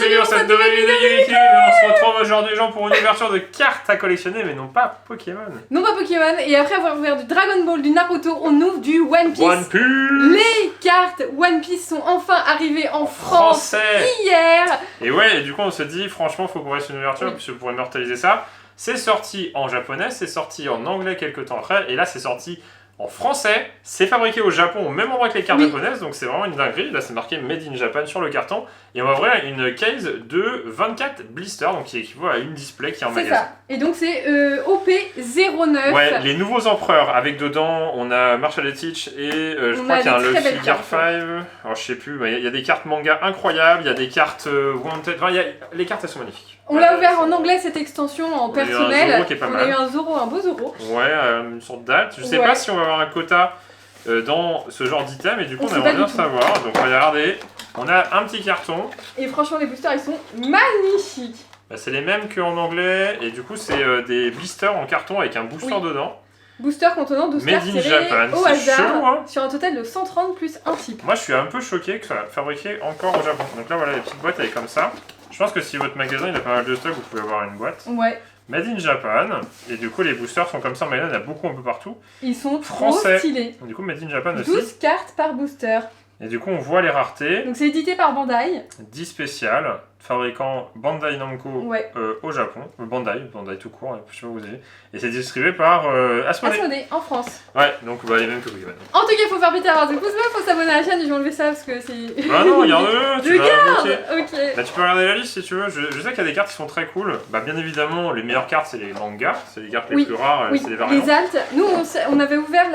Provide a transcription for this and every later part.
bienvenue dans cette nouvelle vidéo YouTube. On se retrouve aujourd'hui pour une ouverture de cartes à collectionner, mais non pas Pokémon. Non pas Pokémon, et après avoir ouvert du Dragon Ball, du Naruto, on ouvre du One Piece. One Piece. Les cartes One Piece sont enfin arrivées en France hier. Et ouais, et du coup on se dit franchement faut qu'on fasse une ouverture puisque pour immortaliser ça. C'est sorti en japonais, c'est sorti en anglais quelques temps après, et là c'est sorti en français, c'est fabriqué au Japon au même endroit que les cartes japonaises, donc c'est vraiment une dinguerie. Là c'est marqué Made in Japan sur le carton, et on va ouvrir une case de 24 blisters, donc qui équivaut à une display qui est en magasin. C'est ça, et donc c'est OP09. Ouais, les nouveaux empereurs, avec dedans on a Marshall et Teach, et je crois qu'il y a un Luffy Card 5, alors je sais plus, il y a des cartes manga incroyables, il y a des cartes Wanted, enfin les cartes elles sont magnifiques. On l'a ouvert en anglais cette extension en personnel. On a eu un Zoro, un beau Zoro. Ouais, une sorte d'alt. Je sais pas si on va avoir un quota dans ce genre d'item, et du coup on aimerait bien savoir. Donc on va regarder. On a un petit carton. Et franchement les boosters ils sont magnifiques. Bah, c'est les mêmes qu'en anglais, et du coup c'est des blisters en carton avec un booster dedans. Booster contenant 12 cartes tirées au hasard, chaud, hein. Sur un total de 130 plus un type. Moi je suis un peu choqué que ça soit fabriqué encore au Japon. Donc là voilà, les petites boîtes elle est comme ça. Je pense que si votre magasin il a pas mal de stock, vous pouvez avoir une boîte. Ouais. Made in Japan. Et du coup les boosters sont comme ça, mais là il y en a beaucoup un peu partout. Ils sont trop stylés. Du coup Made in Japan aussi. 12 cartes par booster. Et du coup on voit les raretés. Donc c'est édité par Bandai. 10 spéciales, fabricant Bandai Namco au Japon. Bandai tout court, je sais pas où vous avez. Et c'est distribué par Asmodee en France. Ouais, donc les mêmes que Pokémon. En tout cas, il faut faire vite avoir des pouces bleus, il faut s'abonner à la chaîne, et je vais enlever ça parce que c'est... Bah non, regarde-le, tu regarde. Ok. Bah tu peux regarder la liste si tu veux, je sais qu'il y a des cartes qui sont très cool. Bah bien évidemment, les meilleures cartes c'est les mangas, c'est les cartes les plus rares, c'est les variantes. Les altes. Nous, on avait ouvert,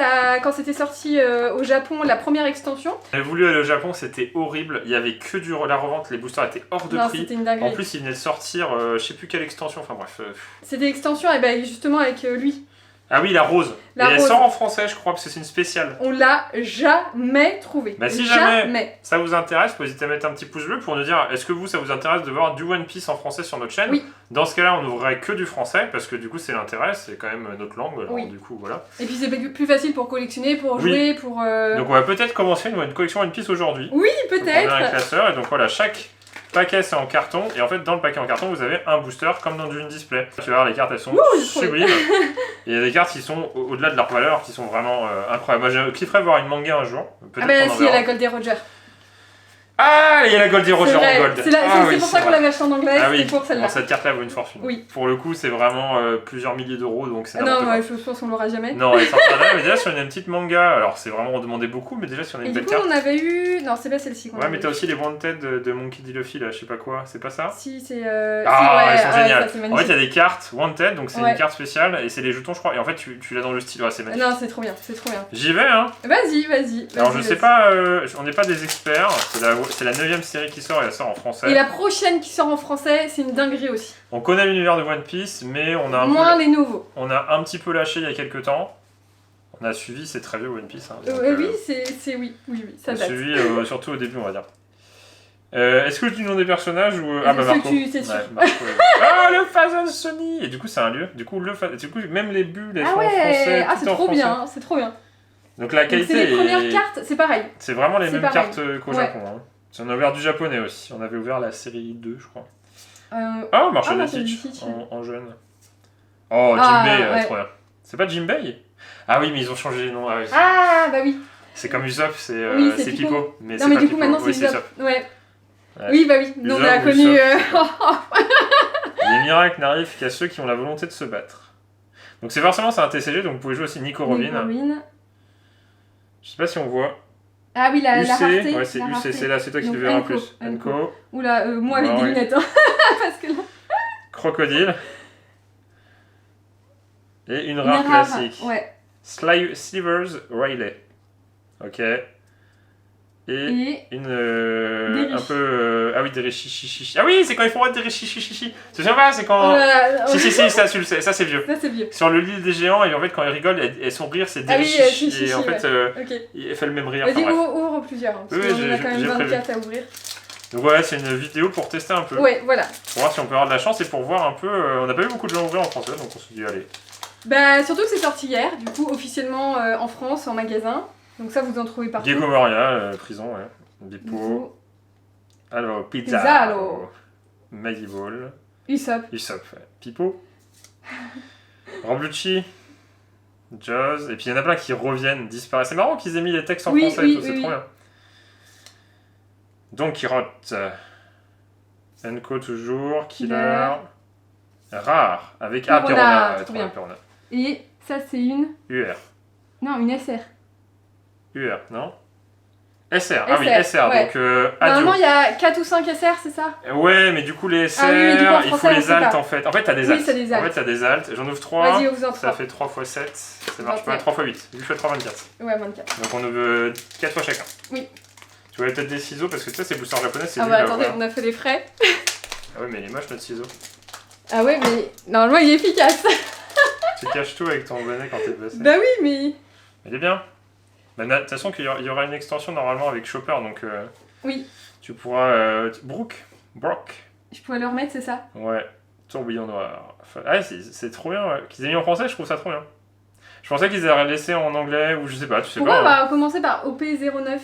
quand c'était sorti au Japon, la première extension. J'avais voulu aller au Japon, c'était horrible, il y avait que la revente, les boosters étaient hors de prix. C'était une dinguerie. En plus, il venait de sortir, je sais plus quelle extension, enfin bref. C'était l'extension, et ben justement avec lui. Ah oui, la rose. Et elle sort en français, je crois, parce que c'est une spéciale. On l'a jamais trouvé. Bah si jamais ça vous intéresse, vous hésitez à mettre un petit pouce bleu pour nous dire est-ce que ça vous intéresse de voir du One Piece en français sur notre chaîne. Dans ce cas-là, on ouvrirait que du français, parce que du coup c'est l'intérêt, c'est quand même notre langue, alors du coup voilà. Et puis c'est plus facile pour collectionner, pour jouer, pour... Donc on va peut-être commencer une collection One Piece aujourd'hui. Oui, peut-être. Avec la sœur, et donc voilà, chaque paquet c'est en carton, et en fait dans le paquet en carton vous avez un booster comme dans une display. Tu vas voir, les cartes elles sont sublimes. Et il y a des cartes qui sont au-delà de leur valeur, qui sont vraiment incroyables. Moi je kifferais voir une manga un jour. Ah bah si, il y a la Goldie Roger. Ah, il y a la Goldie Roger en gold. C'est pour ça qu'on l'avait acheté en anglais, c'était pour celle-là. Cette carte-là vaut une fortune. Oui. Pour le coup, c'est vraiment plusieurs milliers d'euros, donc c'est non, je pense qu'on l'aura jamais. Non, elle sortira jamais, mais déjà si on a une petite manga, alors c'est vraiment redemandé beaucoup, mais déjà si on a une belle carte. Et du coup, on avait eu... Non, c'est pas celle-ci qu'on avait. Mais t'as aussi les Wanted de Monkey D. Luffy, là, je sais pas quoi, c'est pas ça? Si, c'est... elles sont géniales. En fait, il y a des cartes Wanted, donc c'est une carte spéciale, et c'est les jetons, je crois, et en fait, tu l'as dans le style, c'est magnifique. Non, c'est trop bien, c'est trop bien. J'y vais, hein. Vas-y. Alors, je sais pas, on n'est pas des experts, c'est la 9ème série qui sort, et elle sort en français. Et la prochaine qui sort en français, c'est une dinguerie aussi. On connaît l'univers de One Piece, mais on a les nouveaux. On a un petit peu lâché il y a quelques temps. On a suivi, c'est très vieux One Piece. Hein, donc, oui, ça date. On a suivi surtout au début, on va dire. Est-ce que je dis le nom des personnages ou Marco. C'est sûr. Le Phazon Sony. Et du coup, c'est un lieu. Du coup, même les bulles, elles sont en français. C'est trop bien, c'est trop bien. Donc la qualité. C'est les premières cartes, c'est pareil. C'est vraiment les mêmes cartes qu'au Japon. Hein. On a ouvert du japonais aussi. On avait ouvert la série 2, je crois. Marshall Teach en jeune. Oh, Jinbei, trop bien. C'est pas Jinbei? Ah oui, mais ils ont changé les noms. Bah oui. C'est comme Usopp, c'est Pipo. Mais non, mais du coup, maintenant c'est Usopp. Ouais. Oui, bah oui. Nous, on a connu. Les miracles n'arrivent qu'à ceux qui ont la volonté de se battre. Donc c'est forcément un TCG, donc vous pouvez jouer aussi Nico Robin. Je sais pas si on voit. Ah oui, la rareté. Ouais, c'est UC, c'est là, c'est toi qui le verras plus. Enko. Oula, moi avec des lunettes, hein. Parce que là... Crocodile. Et une rare classique. Ouais. Slivers Riley. Ok. Et une... un peu... des richichichichi. Ah oui, c'est quand ils font des richichichichi. Tu sais pas, c'est quand... Si, ça c'est vieux. Ça c'est vieux. Sur le lit des géants, et en fait quand ils rigolent, et son rire c'est des richichi. Et en fait, il fait le même rire. Vas-y, ouvre plusieurs. Hein, parce qu'on a quand même 24 à ouvrir. Donc voilà, c'est une vidéo pour tester un peu. Ouais, voilà. Pour voir si on peut avoir de la chance et pour voir un peu... on n'a pas eu beaucoup de gens ouvrir en français, donc on se dit allez. Bah surtout que c'est sorti hier, du coup officiellement en France, en magasin. Donc ça vous en trouvez partout. Diego Moria, prison, ouais. Bippo. Alors, Pizza. Maggie Ball, Usopp. Usopp, ouais. Pipo, Ramblucci, Jaws, et puis il y en a plein qui reviennent, disparaissent. C'est marrant qu'ils aient mis les textes en français et tout, c'est trop bien. Don Quirotte, Enko toujours, Killer, Rare, avec Perona, Perona, trop bien. Perona. Et ça, c'est une. UR. Non, une SR. UR, non SR, ah oui, SR, ouais. donc Normalement, il y a 4 ou 5 SR, c'est ça? Ouais, mais du coup, les SR, oui, du coup, en il français, faut on les sait alt pas. en fait. En fait, t'as des Oui, alt. c'est des alt. En fait, t'as des alt. J'en ouvre 3. Vas-y, ouvre-en 3. Ça fait 3 x 7. Ça marche pas. 21. 3 x 8. 8 x 3, 24. Ouais, 24. Donc on ouvre 4 fois chacun. Oui. Tu voulais peut-être des ciseaux parce que tu sais, ces boosters japonais, c'est Ah nul bah à attendez, avoir. on a fait les frais. Ah ouais, mais il est moche notre ciseau. Ah ouais, mais normalement, il est efficace. Tu caches tout avec ton bonnet quand t'es blessé. Bah oui, mais. Il est bien. Bah, de toute façon, il y aura une extension normalement avec Chopper, donc Oui. tu pourras. Brook. Je pourrais le remettre, c'est ça? Ouais. Tourbillon noir. Enfin, ah, c'est trop bien. Ouais. Qu'ils aient mis en français, je trouve ça trop bien. Je pensais qu'ils auraient laissé en anglais ou je sais pas, tu sais Pourquoi on pas. va commencer par OP09?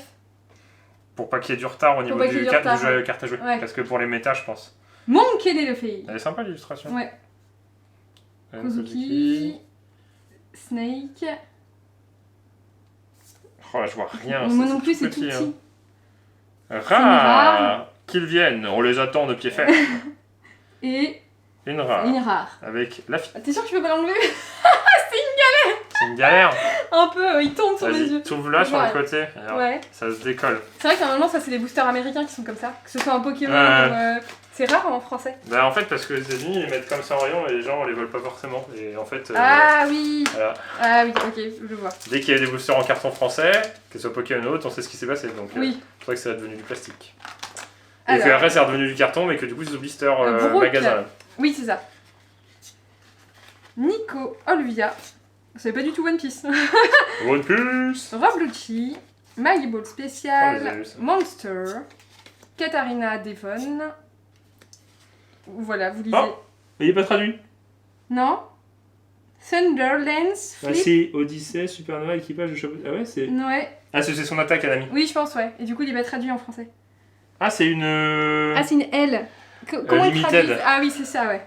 Pour pas qu'il y ait du retard au niveau pas qu'il y ait du du retard, jeu carte à jouer. ouais. Parce que pour les méta, je pense. Monkey le Fei. Elle est sympa l'illustration. Ouais. Kozuki. Snake. Oh là, je vois rien. Moi non plus, c'est tout petit. petit. Rare. Qu'ils viennent, on les attend de pied ferme. Et Une rare. une rare. Avec la fille. T'es sûr que tu peux pas l'enlever? C'est une galère. Un peu, il tombe sur mes Vas-y, yeux. t'ouvres là sur le Ouais. côté. Alors, Ouais. ça se décolle. C'est vrai que normalement, ça, c'est les boosters américains qui sont comme ça. Que ce soit un Pokémon Ouais. ou. C'est rare en français. Bah en fait parce que les États-Unis ils les mettent comme ça en rayon et les gens on les vole pas forcément. Et en fait Ah oui. voilà. Ah oui, ok, je vois. Dès qu'il y a des boosters en carton français, que ce soit Pokémon ou autre, on sait ce qui s'est passé. Donc Oui. c'est vrai que c'est devenu du plastique. Et Alors. que après c'est redevenu du carton mais que du coup c'est au blister Brook. magasin. Là. Oui, c'est ça. Nico Olvia. C'est pas du tout One Piece. One Piece. Roblucci. My Ball Oh, Spécial. les ai vus, ça. Monster. Katarina Devon. Voilà, vous lisez. Oh. Mais il est pas traduit. Non? Thunderlands Ah Flip. si, Odyssey, Supernova, équipage de chapeau. Ah ouais c'est. Ouais. Ah c'est son attaque Anami. Oui, je pense, ouais. Et du coup, il est pas traduit en français. Ah c'est une. Ah, c'est une L. Comment ils Limited. traduisent? Ah oui, c'est ça, ouais.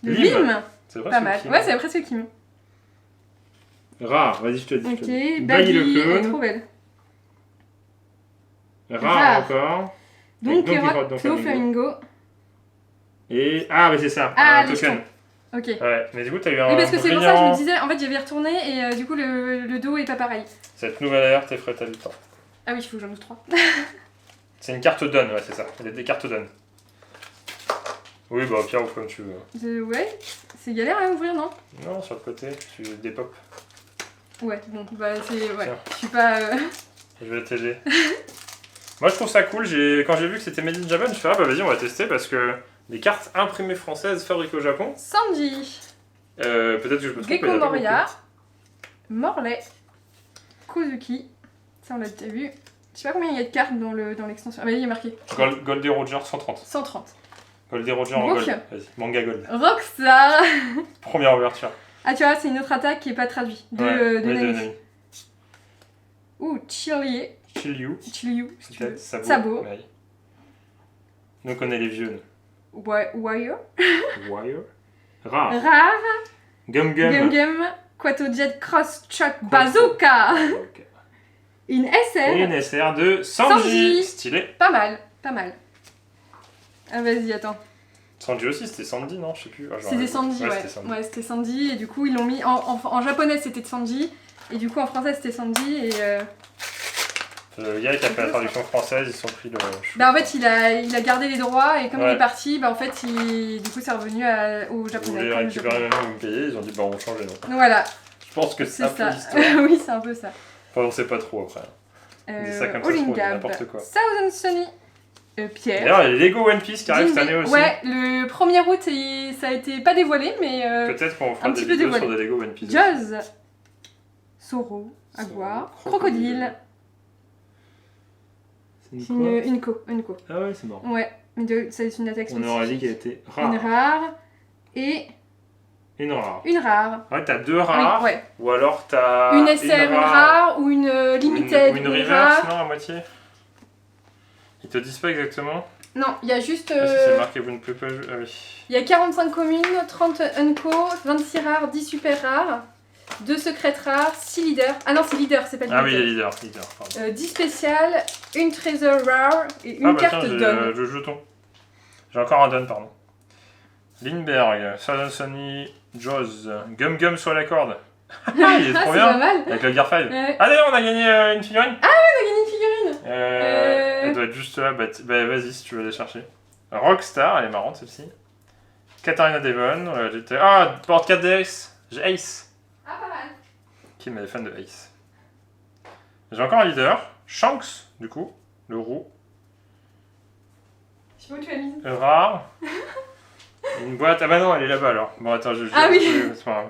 Le Lim. Bim. C'est vrai. Pas mal. Ouais, c'est presque Kim. Rare, vas-y je te dis. Ok, Baggy Baggy, le elle est clone. trop belle. Rare Rare. encore. Donc, Don Quirotte, Cléo Flamingo. Et. Ah mais c'est ça, Ah, un les token. Ok. Ouais, mais du coup t'as eu un. Oui, parce que c'est pour ça que je brillant- me disais, en fait, j'avais retourné et du coup, le dos est pas pareil. Cette nouvelle ère, t'es prêt, t'as du temps. Ah oui, il faut que j'en ouvre 3. C'est une carte donne, ouais, c'est ça. Il y a des cartes donne. Oui, bah au pire, ouvre comme tu veux. Ouais, c'est galère à ouvrir, non? Non, sur le côté, tu dépopes. Ouais, bon, bah c'est. Ouais, Tiens. je suis pas. Je vais t'aider. Moi, je trouve ça cool. Quand j'ai vu que c'était Made in Japan, je fais ah bah vas-y, on va tester parce que des cartes imprimées françaises fabriquées au Japon. Sanji. Peut-être que je me trompe. mais il y Gecko en a pas Moria. Morlaix. Kozuki. Ça, on l'a déjà vu. Je sais pas combien il y a de cartes dans l'extension. Ah bah, il y a marqué. beaucoup. Goldie Roger 130. 130. Goldie Roger en Brook. gold. Vas-y, manga gold. Rockstar. Première ouverture. Ah, tu vois, c'est une autre attaque qui est pas traduite. De Ouais, Nami. Nami. Ouh, Chilier. Chiliu. Chiliu, si tu veux. Peut-être Sabo. Sabo. Ouais. Nous on connaît les vieux. nous. Wire. Wire. Rare. Rare. Gum Gum. Gum Gum. Quato Jet Cross Chuck Bazooka. Ok. Une Et SR. une SR de Sanji. Sanji. Stylé. Pas mal, pas mal. Ah, vas-y, attends. Sanji aussi, c'était Sandy, non? Je sais plus. Ah, j'aurais- C'était Sanji, ouais. C'était Sandy. Ouais, c'était Sanji, et du coup, ils l'ont mis. En japonais, c'était Sanji, et du coup, en français, c'était Sanji, et. Le gars qui a fait la traduction française, ils se sont pris le. Bah, en fait, il a gardé les droits, et comme Ouais. il est parti, bah, en fait, du coup, c'est revenu au Vous japonais. voulez comme le récupérer japonais. maintenant, vous me payez, ils ont dit bah on va changer non. Donc, voilà, Je pense que c'est c'est un peu ça. l'histoire. Oui, c'est un peu ça. Enfin, on sait pas trop après. On dit ça comme ça, c'est trop Olingab, n'importe quoi. Thousand Sunny, Pierre. D'ailleurs, il y a les Lego One Piece qui arrivent cette Jinbei. année aussi. Ouais, le 1er août, ça a été pas dévoilé, mais. Peut-être qu'on fera un des petit peu vidéos dévoilé. sur des Lego One Piece. Jaws, Soro, à Soro, voir, Crocodile. Crocodile, C'est c'est une co. Ah ouais, c'est marrant. Ouais, mais c'est une attaque On aurait dit spécifique. qu'elle était Une rare. rare et Une rare. une rare. Ouais, t'as deux rares. Oui, ouais. Ou alors t'as. Une SR, une rare ou une limited, Ou une une reverse, rare. non, à moitié. Ils te disent pas exactement. Non, il y a juste... Ah, si, c'est marqué, vous ne pouvez pas jouer. Ah oui. Il y a 45 communes, 30 unco, 26 rares, 10 super rares, 2 secrètes rares, 6 leaders. Ah non, c'est leader, c'est pas Ah oui, leader. les leaders, pardon. 10 spéciales, une trésor rare et une carte tiens, donne. je jeton. J'ai encore un donne, pardon. Lindbergh, Southern Sunny, Jaws, Gum Gum sur la corde. Il est trop C'est bien. pas mal. Avec le Garfield. Ouais. Ah d'ailleurs, on a gagné une figurine. On a gagné une figurine. Elle doit être juste là. Bah, vas-y si tu veux la chercher. Rockstar, elle est marrante celle-ci. Katarina Devon. Board 4 de Ace. J'ai Ace. Ah, pas mal. Qui est mes fans de Ace. J'ai encore un leader. Shanks, du coup. Le roux. Je sais pas où tu l'as mis. Rare. Une boîte. Ah bah non, elle est là-bas alors. Bon, attends, Ah oui. c'est pas grave.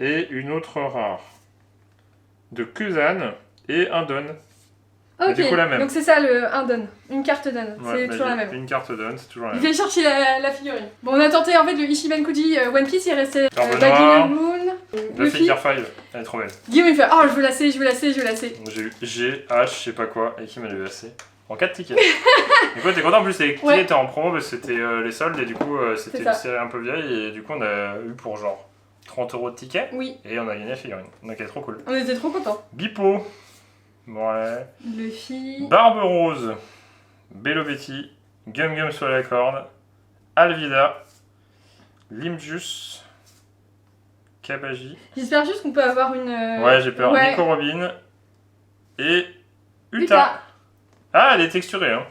Et une autre rare. De Kuzan et un don. Ok, du coup, la même. donc c'est ça le un donne. Une carte donne. Ouais, C'est toujours la j'ai même. Une carte don, c'est toujours la Il même. fait chercher la figurine. Bon, on a tenté en fait le Ishiban Kuji One Piece, il restait Barbe Baggy Noire. Moon, La Luffy. fille Gear 5, elle est trop belle. Guillaume il fait oh je veux lasser, je veux lasser, je veux lasser. J'ai eu G, H, je sais pas quoi, et qui m'a eu assez. En 4 tickets. Du coup, t'es content en plus, c'est qui Ouais. était en promo parce que c'était les soldes et du coup, c'était C'est une ça. série un peu vieille et du coup, on a eu pour genre 30 € de tickets Oui, et on a gagné la figurine. Donc, elle est trop cool. on était trop contents. Bipo. Ouais. Luffy. Barbe Rose. Bello Betty. Gum Gum sur la corde. Alvida. Limjus. Kabaji. J'espère juste qu'on peut avoir une. Ouais, j'ai peur. Ouais. Nico Robin. Et Uta. Uta. Ah, elle est texturée, hein.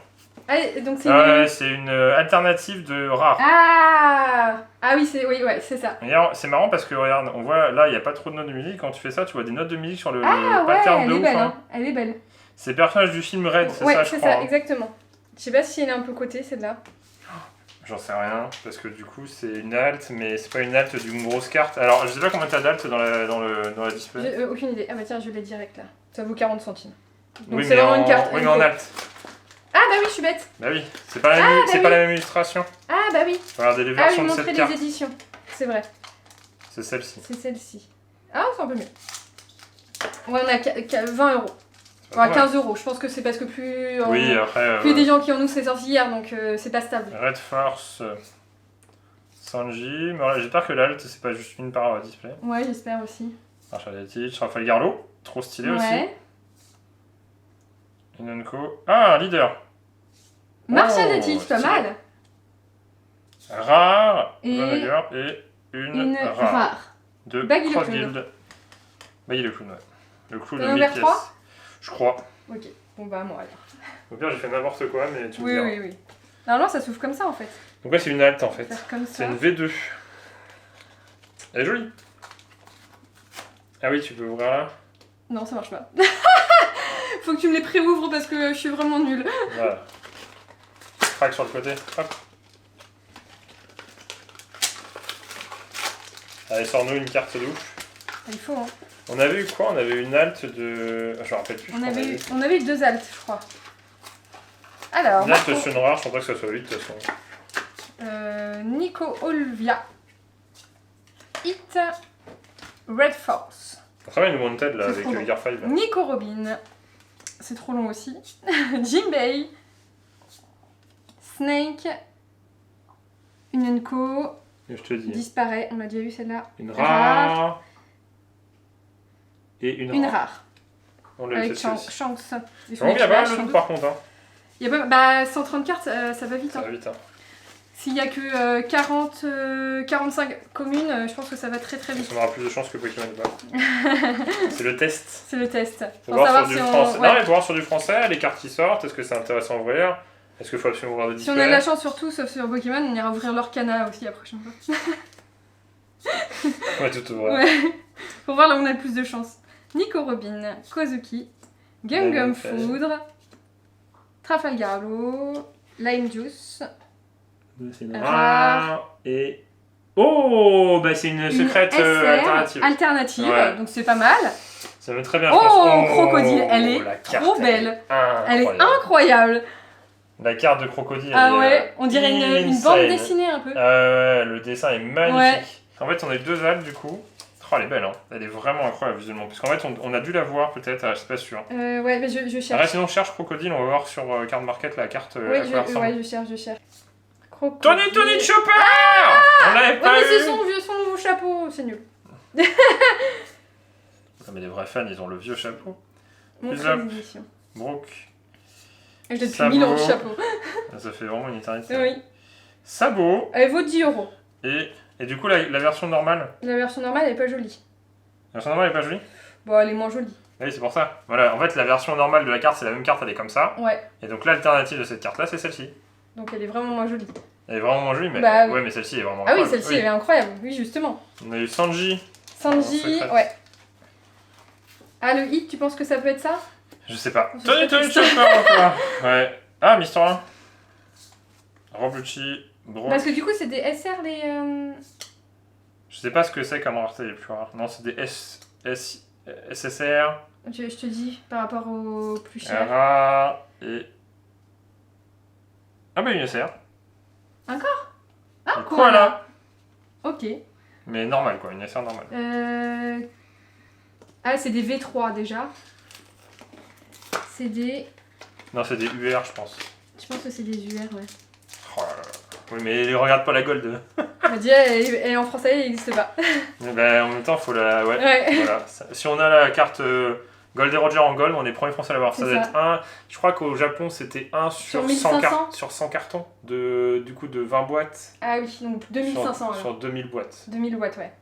Ah, donc c'est. Ouais, c'est une alternative de rare. Ah oui, c'est ça. Regarde, c'est marrant parce que regarde, on voit là, il n'y a pas trop de notes de musique. Quand tu fais ça, tu vois des notes de musique sur le Ah ouais, pattern elle de est ouf. belle, Hein. hein. Elle est belle. C'est le personnage du film Red, c'est Ouais, ça, je c'est crois. ça, Hein. exactement. Je sais pas si elle est un peu cotée celle-là. J'en sais rien, parce que du coup, c'est une alt, mais c'est pas une alt d'une grosse carte. Alors, je sais pas combien t'as d'alt dans la display. J'ai aucune idée. Ah bah tiens, je l'ai direct là. Ça vaut 40 centimes. Donc Oui, c'est mais vraiment une carte. Oui, mais en alt. Ah bah oui, je suis bête. Bah oui, c'est pas, pas la même illustration. Ah bah oui. Regardez les Ah oui, versions de montrer cette les carte. éditions. C'est vrai. C'est celle-ci. C'est celle-ci. Ah, c'est un peu mieux. Ouais, on a 20 euros. C'est pas Ouais, mal. 15 euros. Je pense que c'est parce que plus. Oui, après. Plus des gens qui en nous c'est sorti hier, donc c'est pas stable. Red Force. Sanji. Mais voilà, j'espère que l'alt, c'est pas juste une par display. Ouais, j'espère aussi. Marshall Teach, Raphaël Garlo. Trop stylé aussi. Ouais. Inonko. Ah, un leader. Marshall Oh, de Teach, pas stylé. mal. Rare. Et Runner et une rare. rare. De Baggy le Crossguild. Baggy le clown, ouais. Le clown T'en de as 1000 ouvert pièces. 3 Je crois. Ok. Bon bah moi alors. Au pire, j'ai fait n'importe quoi, mais tu me Oui, diras. oui, oui. Normalement ça s'ouvre comme ça en fait. Donc ouais, c'est une alt en fait. Faire comme C'est ça. une V2. Elle est jolie. Ah oui, tu peux ouvrir là. Non, ça marche pas. Faut que tu me les pré-ouvres parce que je suis vraiment nulle. Voilà. Crac sur le côté. Hop. Allez, sors-nous une carte de ouf. Il faut, hein. On avait eu quoi? On avait eu une alt de... Je me rappelle plus. On avait eu 2 altes, je crois. Alors, Une alt Marco, sur une rare, je pense pas que ça soit lui de toute façon. Nico Olvia. Hit. Red Force. Ça va une Wanted là C'est avec trop le long. Gear 5. Là. Nico Robin. C'est trop long aussi. Jinbei. Snake. Unenko. Et je te dis. Disparaît. On a déjà eu celle-là. Une Rare. rare. Et une Une rare. rare. On l'a eu Avec cette fois-ci. Shanks. Des Vraiment, il y a Phoenix pas mal Flash, de sans trucs doute. par contre. Hein. Il y a pas... Bah, 130 cartes, ça va vite. Ça Hein. va vite. Hein. S'il y a que 45 communes, je pense que ça va très très vite. On aura plus de chance que Pokémon Go. C'est le test. C'est le test. Faut Pour voir savoir sur si du on... français. ouais. Non, mais pour voir sur du français, les cartes qui sortent, est-ce que c'est intéressant à ouvrir? Est-ce qu'il faut absolument ouvrir des Si on displays? a de la chance surtout, sauf sur Pokémon, on ira ouvrir l'Orcana aussi la prochaine fois. Ouais, tout ouvrir. Ouais. Pour voir là où on a le plus de chance. Nico Robin, Kozuki, Gum Gum Foudre, Trafalgar Law, Lime Juice, C'est une Rare. rare. Et. Oh, bah c'est une secrète SR alternative. Ouais. donc c'est pas mal. Ça me très bien, je pense. Oh, Crocodile, elle est la carte, trop belle. Elle est incroyable. incroyable. La carte de Crocodile. Ah elle est, ouais, on dirait une insane. bande dessinée un peu. Ouais, le dessin est magnifique. En fait, on a eu 2 altes du coup. Oh, elle est belle, hein. Elle est vraiment incroyable visuellement. Parce qu'en fait, on a dû la voir peut-être, je suis pas sûr. Ouais, mais je cherche. Arrête, sinon, on cherche Crocodile, on va voir sur Card Market la carte. Oui, à quoi elle ressemble. je cherche. Tony Chopper. On l'avait Ouais, pas mais eu. c'est son nouveau chapeau, c'est nul. Non, mais les vrais fans, ils ont le vieux chapeau. Mon Plus up. édition. Brooke. Je l'ai depuis Sabot. 1000 ans, ce chapeau. Ça fait vraiment une éternité. Oui. Sabot. Elle vaut 10 €. Et du coup, la version normale. La version normale, elle est pas jolie. La version normale, elle est pas jolie. Bon, elle est moins jolie. Oui, c'est pour ça. Voilà, en fait, la version normale de la carte, c'est la même carte, elle est comme ça. Ouais. Et donc, l'alternative de cette carte-là, c'est celle-ci. Donc elle est vraiment moins jolie. Elle est vraiment moins jolie, mais. Bah, oui. Ouais, mais celle-ci est vraiment Ah oui, incroyable. celle-ci, elle est incroyable. Oui, justement. On a eu Sanji. Sanji, secret. ouais. Ah, le hit, tu penses que ça peut être ça? Je sais pas. Je sais Tony pas. Chopper encore. Ouais. Ah, Mister 1. Rambucci. Brooke. Parce que du coup, c'est des SR, les... Je sais pas ce que c'est comme rareté les plus rares. Non, c'est des SSR, Je te dis, par rapport aux plus chers. RA et. Ah, bah une SR. Ah, Et quoi là? Ok. Mais normal quoi, une SR normale. Ah, c'est des V3 déjà. C'est des... Non, c'est des UR, je pense. Je pense que c'est des UR, ouais. Oh là là. Oui, mais regarde pas la gold. On va dire, elle est en français, elle n'existe pas. Mais bah, en même temps, faut la. Ouais. Ouais. Voilà. Si on a la carte Gold et Roger en gold, on est premier français à l'avoir. Ça C'est doit ça. être un. Je crois qu'au Japon, c'était 1 sur, Sur 100 1500. sur 100 cartons. Du coup, de 20 boîtes. Ah oui, donc 2500 Sur, alors. sur 2000 boîtes. 2000 watts, ouais.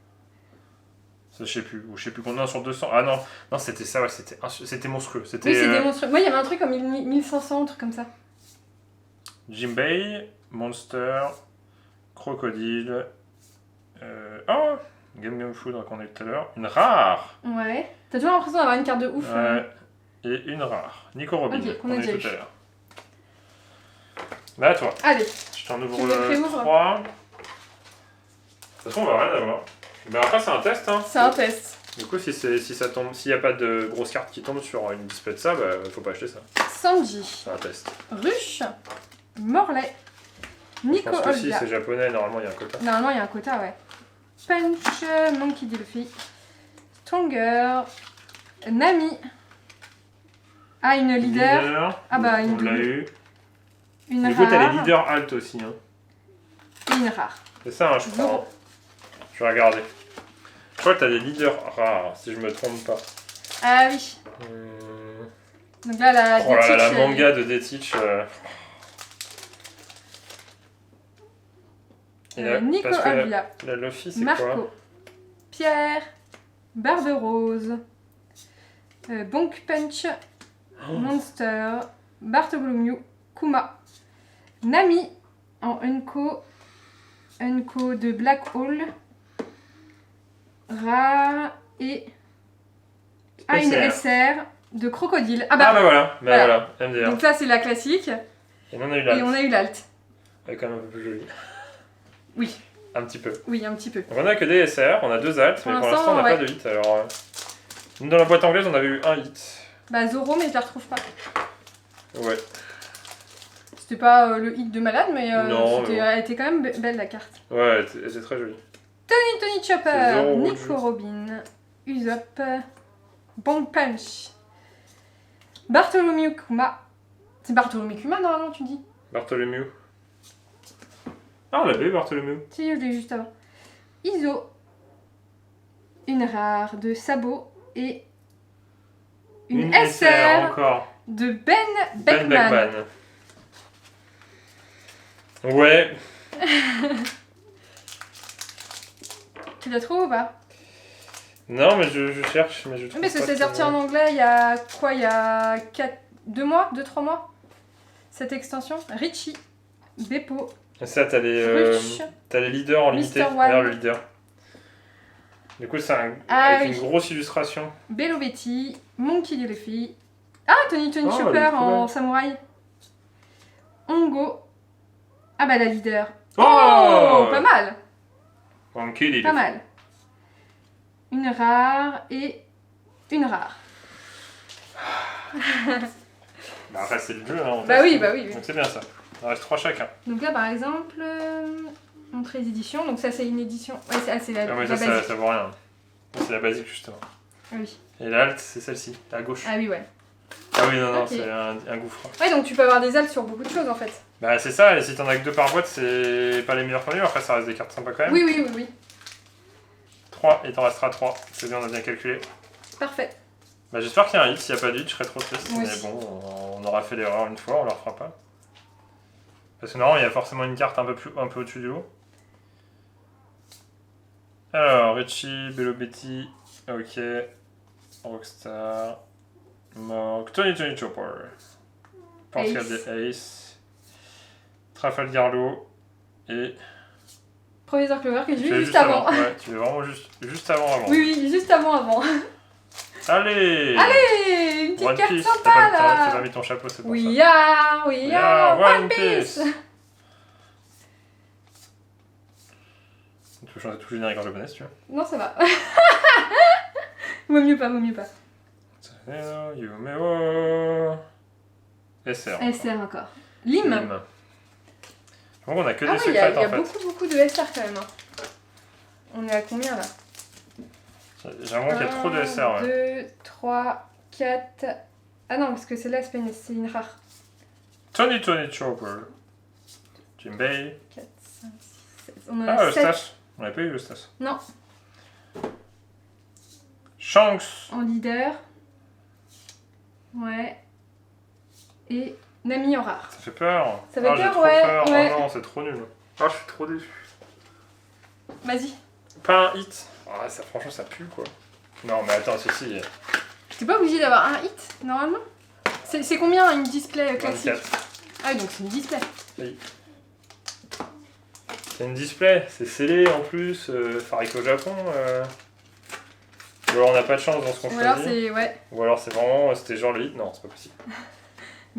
Ça, je sais plus. Ou je sais plus combien sur 200. Ah non, non c'était ça, ouais. C'était monstrueux. C'était Oui, c'est des monstres. Moi, il y avait un truc comme 1500, un truc comme ça. Jimbei, Monster, Crocodile. Oh Game Food qu'on a eu tout à l'heure. Une rare. Ouais. T'as toujours l'impression d'avoir une carte de ouf. Ouais. Et une rare. Nico Robin, Ok, qu'on qu'on a a déjà eu tout eu. à l'heure. Bah à toi. Allez. Je t'en ouvre Tu me le préouvres 3. De toute façon, on va rien avoir. Bah après, c'est un test. Hein. C'est un test. Du coup, si ça tombe, s'il n'y a pas de grosse carte qui tombe sur une display de ça, bah faut pas acheter ça. Sanji. C'est un test. Ruche. Morlaix. Je Nico pense que si Olga. c'est japonais, normalement il y a un quota. Normalement, il y a un quota, ouais. Punch. Monkey D. Luffy. Stronger. Nami. Ah, une leader. Ah bah, une on l'a double. eu. Une Du coup, t'as les rare. leaders alt aussi. Hein. Et une rare. C'est ça, hein, je crois. Zoro. Hein. Je vais regarder. Je crois que t'as des leaders rares, si je me trompe pas. Ah oui. Donc là, la Oh là là, la Detich, manga de Detich. Nico parce que Olga. la Luffy, c'est Marco. quoi? Pierre. Barbe Rose. Bonk Punch. Monster. Bartholomew. Kuma. Nami. En Unko. Unko de Black Hole. Ra. Et. Ah, une SR de Crocodile. Ah bah, Ah bah voilà, Voilà. MDR. donc ça c'est la classique. Et on a eu Et l'alt. on a eu l'alt. Elle est quand même un peu plus jolie. Oui, Un petit peu. oui, un petit peu. Donc on a que des SR, on a 2 alts, Pour mais pour l'instant, l'instant on n'a ouais. pas de hit. Alors, nous, dans la boîte anglaise, on avait eu un hit. Bah Zoro, mais je la retrouve pas. Ouais. C'était pas le hit de malade, mais Non, mais bon. elle était quand même belle la carte. Ouais, elle était très jolie. Tony C'est Chopper, Zoro Nico Rouge. Robin, Usopp, Bonk Punch, Bartholomew Kuma. C'est Bartholomew Kuma normalement, tu dis? Bartholomew. Ah, on l'avait eu Bartholomew. Si, je l'ai juste avant. Iso, une rare de Sabot et une SR encore. de Ben Ben Beckman. Beckman. Ouais. Tu la trouves ou pas? Non, mais je cherche, mais je trouve Parce que pas c'est sorti en anglais il y a quoi? Il y a 2 mois? 2-3 mois? Cette extension. Richie, Beppo, Et ça, t'as les leaders en limité. Mr. One. Regarde le leader. Du coup, c'est Ah avec oui. une grosse illustration. Bellovetti, Monkey D. Luffy. Ah, Tony Oh, elle Chopper est trop en belle. samouraï. Ongo. Ah bah la leader. Oh, Pas mal, Monkey D. pas mal. Une rare et une rare. Bah après, c'est le jeu, hein. on Bah teste. oui, bah oui. Donc c'est bien ça. Il en reste 3 chacun. Donc là par exemple, entrée édition. Donc ça c'est une édition. Ouais, c'est la Ah, mais la ça basique. vaut rien. C'est la basique justement. Oui. Et l'alt, c'est celle-ci, à gauche. Ah oui, ouais. Ah oui, non, Ok. c'est un gouffre. Ouais, donc tu peux avoir des alts sur beaucoup de choses en fait. Bah c'est ça, et si t'en as que 2 par boîte, c'est pas les meilleurs points de vue, après ça reste des cartes sympas quand même. Oui, oui, oui, oui. 3, et t'en restera 3. C'est bien, on a bien calculé. Parfait. Bah j'espère qu'il y a un hit, s'il n'y a pas de hit, je serais trop triste. Oui. Mais bon, on aura fait l'erreur une fois, on la refera pas. Parce que normalement, il y a forcément une carte un peu au-dessus du lot. Alors, Richie, Bello Betty, ok. Rockstar, Morg, Tony Chopper, Portugal Ace. des Ace, Trafalgarlo et... Professeur Clover que j'ai Tu vu es juste avant. Ouais, tu es vraiment juste avant. Oui, oui, juste avant. Allez Allez, une petite One carte Piece, sympa t'as pas là. mis ton chapeau, c'est pour We ça. are One Piece. Tu peux changer tout le générique en japonais si tu veux. Non, ça va. vaut mieux pas. Yumeo. SR. SR encore. Lim. Je crois qu'on a que Ah des oui, il y a secrètes en fait. beaucoup de SR quand même. Hein. On est à combien là? J'ai l'impression qu'il y a trop de SR. Ouais. 2, 3, 4... Ah non, parce que celle-là, c'est une rare. Tony Chopper. Jimbei. 4, 5, 6, 7... On en Ah, a 7 Eustace. On n'a pas eu Eustace. Non, Shanks. en leader. Ouais. Et Nami en rare. Ça fait peur. Ça fait Ah, j'ai peur, trop ouais, peur. ouais. Oh non, c'est trop nul. Ah, je suis trop déçu. Vas-y. Pas un hit. Ah, ça, franchement, ça pue quoi. Non, mais attends, ceci. T'es pas obligé d'avoir un hit, normalement? C'est combien une display classique? 24. Ah oui, donc c'est une display. C'est une display, c'est scellé en plus, fabriqué au Japon. Ou alors on n'a pas de chance dans ce qu'on Ou alors choisit. c'est... Ouais. Ou alors c'est vraiment, c'était genre le hit. Non, c'est pas possible.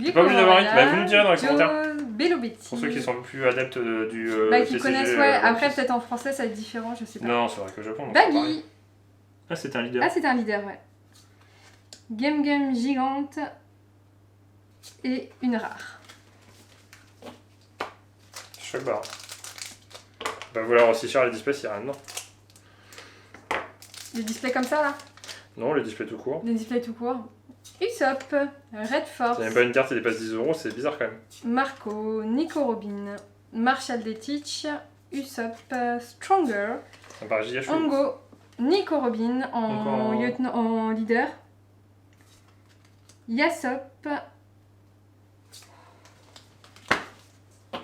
T'es pas obligé d'avoir un hit, bah, vous nous direz dans les commentaires. Bello Betty. Pour ceux qui sont plus adeptes du Bah, qui TCG, connaissent, ouais. One Après, Piece. peut-être en français, ça va être différent, je sais pas. Non, c'est vrai qu'au Japon. donc c'est Baggy. pareil. Ah, c'était un leader. Ah, c'était un leader, ouais. Game gigante. Et une rare. Choc barre. Bah, vouloir aussi cher les displays s'il y a rien dedans. Des displays comme ça, là. Non, les displays tout court. Des displays tout court. Usopp. Red Force. S'il n'y a pas une carte et dépasse 10 €, c'est bizarre quand même. Marco. Nico Robin. Marshall Detich. Usopp. Stronger. Ça me paraît giga chaud. Ongo. Nico Robin Encore. en leader. Yasop.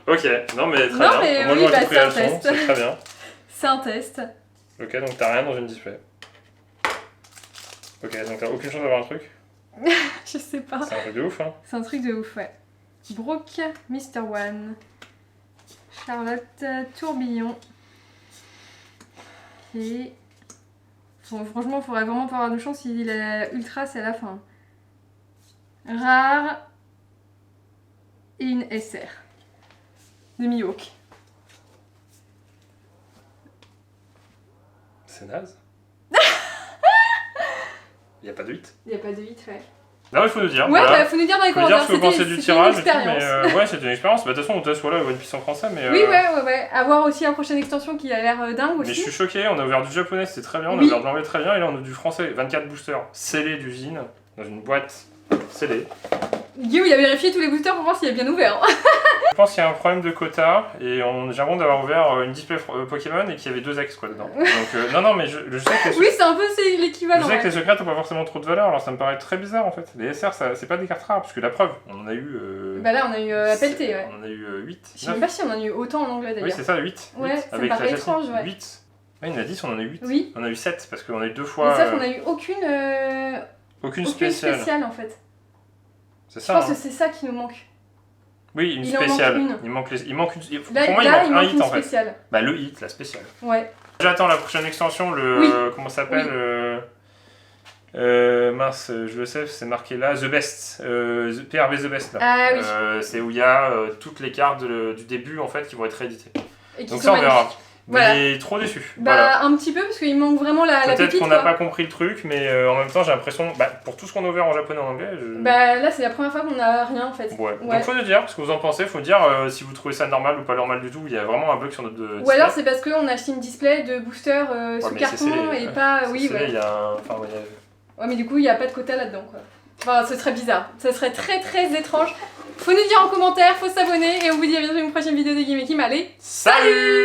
Ok, non mais très Non, bien. mais Moi oui, j'aurais bah, compris c'est un la leçon, test. c'est très bien. C'est un test. Ok, donc t'as rien dans une display. Ok, donc t'as aucune chance d'avoir un truc. Je sais pas. C'est un truc de ouf, hein. C'est un truc de ouf, ouais. Brooke, Mr. One, Charlotte, Tourbillon. Et... franchement, il faudrait vraiment pas avoir de chance s'il est ultra, c'est à la fin. Rare. Et une SR. De Mihawk. C'est naze. Il a pas de 8. Il n'y a pas de 8, ouais. Non, il faut nous dire. Ouais, voilà. bah faut nous dire dans les Faut nous dire commentaires. ce que vous pensez du C'était tirage une et tout, mais expérience. ouais, c'était une expérience. Bah, de toute façon, on teste voilà, One Piece en français, mais. Oui, ouais. À voir aussi la prochaine extension qui a l'air dingue Mais je aussi. suis choqué, on a ouvert du japonais, c'était très bien, on a Oui. ouvert de l'anglais très bien, et là on a du français, 24 boosters scellés d'usine, dans une boîte scellée. Guillaume, il a vérifié tous les boosters pour voir s'il est bien ouvert. Hein. Je pense qu'il y a un problème de quota, et j'ai l'impression d'avoir ouvert une display Pokémon et qu'il y avait 2 ex quoi dedans. Donc, non, mais je sais que Oui, c'est un peu je l'équivalent. sais que Ouais. les secrets n'ont pas forcément trop de valeur, alors ça me paraît très bizarre en fait. Les SR, c'est pas des cartes rares, parce que la preuve, on en a eu. Bah là, on a eu Appel T, ouais. On en a eu 8. Je sais même pas si on en a eu autant en anglais Oui, d'ailleurs. c'est ça, 8. Ouais, 8, ça me paraît étrange, ouais. 8. Ouais, il y en a 10, on en a eu 8. Oui. On a eu 7, parce qu'on a eu 2 Mais fois. sauf qu'on a eu aucune Aucune aucune spéciale. spéciale en fait. C'est Je ça. pense hein. que c'est ça qui nous manque. Oui, une Il en manque spéciale. une. Il manque une. Là, Pour moi, là, il manque un hit une en fait. spéciale. Bah, le hit, la spéciale. Ouais. J'attends la prochaine extension, le. Oui. Comment ça s'appelle mince, je le sais, c'est marqué là, The Best. PRV The Best là. Ah oui. C'est où il y a toutes les cartes du début en fait qui vont être rééditées. Et qui Donc sont ça, on verra. magnifiques. Voilà. Mais trop déçu. Bah, Voilà. un petit peu, parce qu'il manque vraiment la Peut-être pépite. qu'on n'a quoi. pas compris le truc, mais en même temps, j'ai l'impression, pour tout ce qu'on a ouvert en japonais et en anglais. Bah, là, c'est la première fois qu'on a rien en fait. Ouais. Ouais. Donc faut nous dire ce que vous en pensez, faut dire si vous trouvez ça normal ou pas normal du tout. Il y a vraiment un bug sur notre Ou display. alors c'est parce qu'on a acheté une display de booster sous mais carton c'est scellé, et pas. Oui, C'est scellé, ouais. il y a un. Enfin, ouais, Ouais, mais du coup, il n'y a pas de quota là-dedans quoi. Enfin, ce serait bizarre. Ça serait très très étrange. Faut nous dire en commentaire, faut s'abonner et on vous dit à bientôt dans une prochaine vidéo de Game Kim. Allez, Salut.